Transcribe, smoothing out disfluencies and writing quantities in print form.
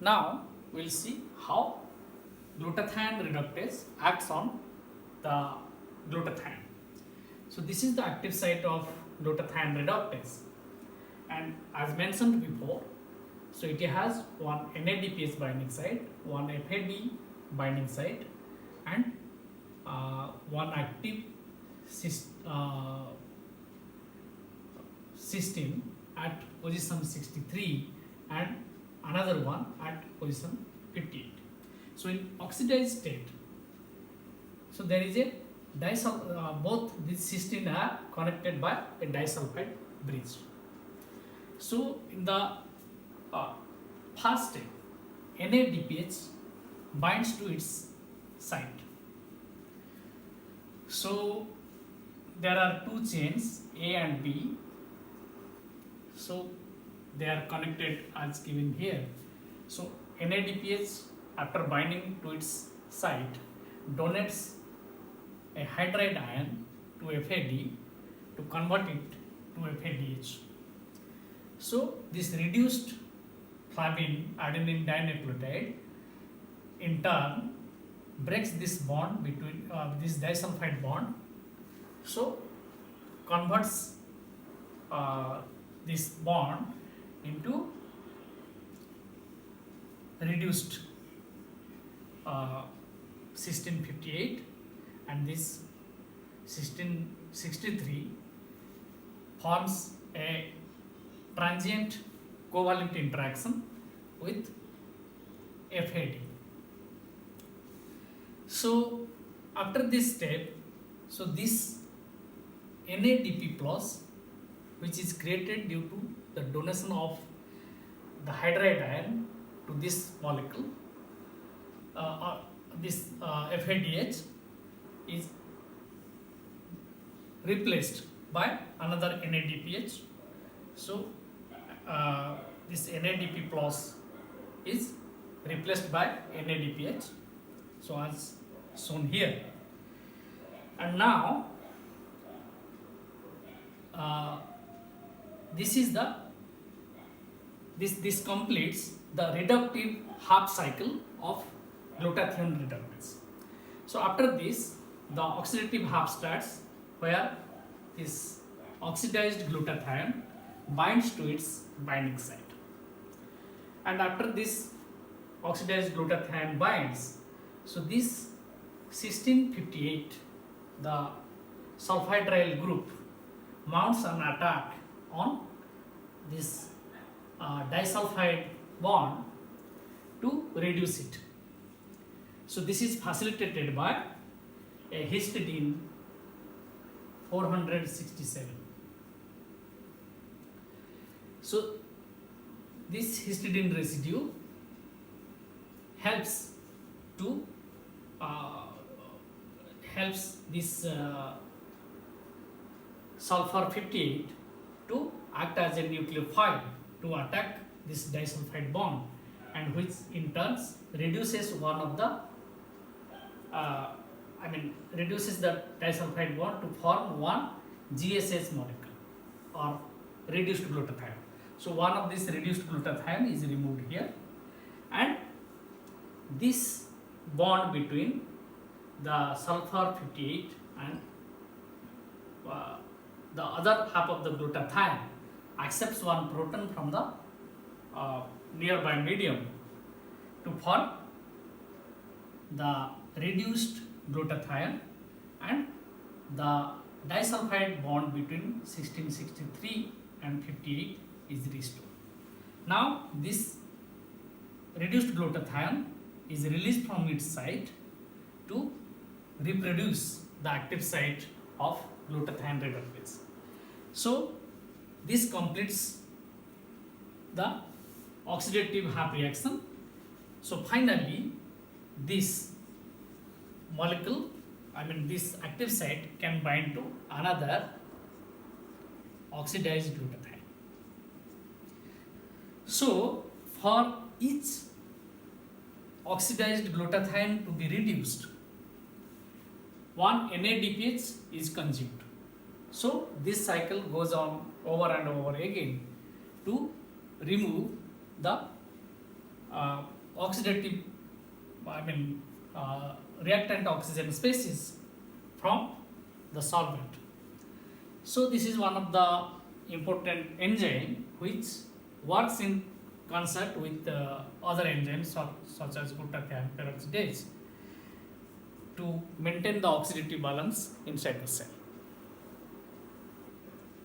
Now we'll see how glutathione reductase acts on the glutathione. So this is the active site of glutathione reductase, and as mentioned before, so it has one NADPH binding site, one FAD binding site, and one active cysteine at position 63 and another one at position 58. So in oxidized state, so there is a both these cysteine are connected by a disulfide bridge. So in the first step, NADPH binds to its site. So there are two chains A and B. So they are connected as given here. So NADPH, after binding to its site, donates a hydride ion to FAD to convert it to FADH. So this reduced flavin adenine dinucleotide in turn breaks this bond between this disulfide bond, so converts this bond into reduced cysteine 58, and this cysteine 63 forms a transient covalent interaction with FAD. So after this step, so this NADP plus, which is created due to the donation of the hydride ion to this molecule, this FADH is replaced by another NADPH. So this NADP plus is replaced by NADPH, so as shown here. And now this is the this completes the reductive half cycle of glutathione reductase. So after this, the oxidative half starts, where this oxidized glutathione binds to its binding site, and after this oxidized glutathione binds, so this cysteine 58, the sulfhydryl group, mounts an attack on this disulfide bond to reduce it. So this is facilitated by a histidine 467. So this histidine residue helps to helps this sulfur 58 to act as a nucleophile to attack this disulfide bond, and which in turn reduces one of the reduces the disulfide bond to form one GSH molecule or reduced glutathione. So one of this reduced glutathione is removed here, and this bond between the sulfur 58 and the other half of the glutathione accepts one proton from the nearby medium to form the reduced glutathione, and the disulfide bond between 1663 and 58 is restored. Now this reduced glutathione is released from its site to reproduce the active site of glutathione reductase. So this completes the oxidative half reaction. So finally this molecule, this active site can bind to another oxidized glutathione. So for each oxidized glutathione to be reduced, one NADPH is consumed. So this cycle goes on over and over again to remove the oxidative, reactant oxygen species from the solvent. So this is one of the important enzyme which works in concert with other enzymes such as glutathione peroxidase to maintain the oxidative balance inside the cell.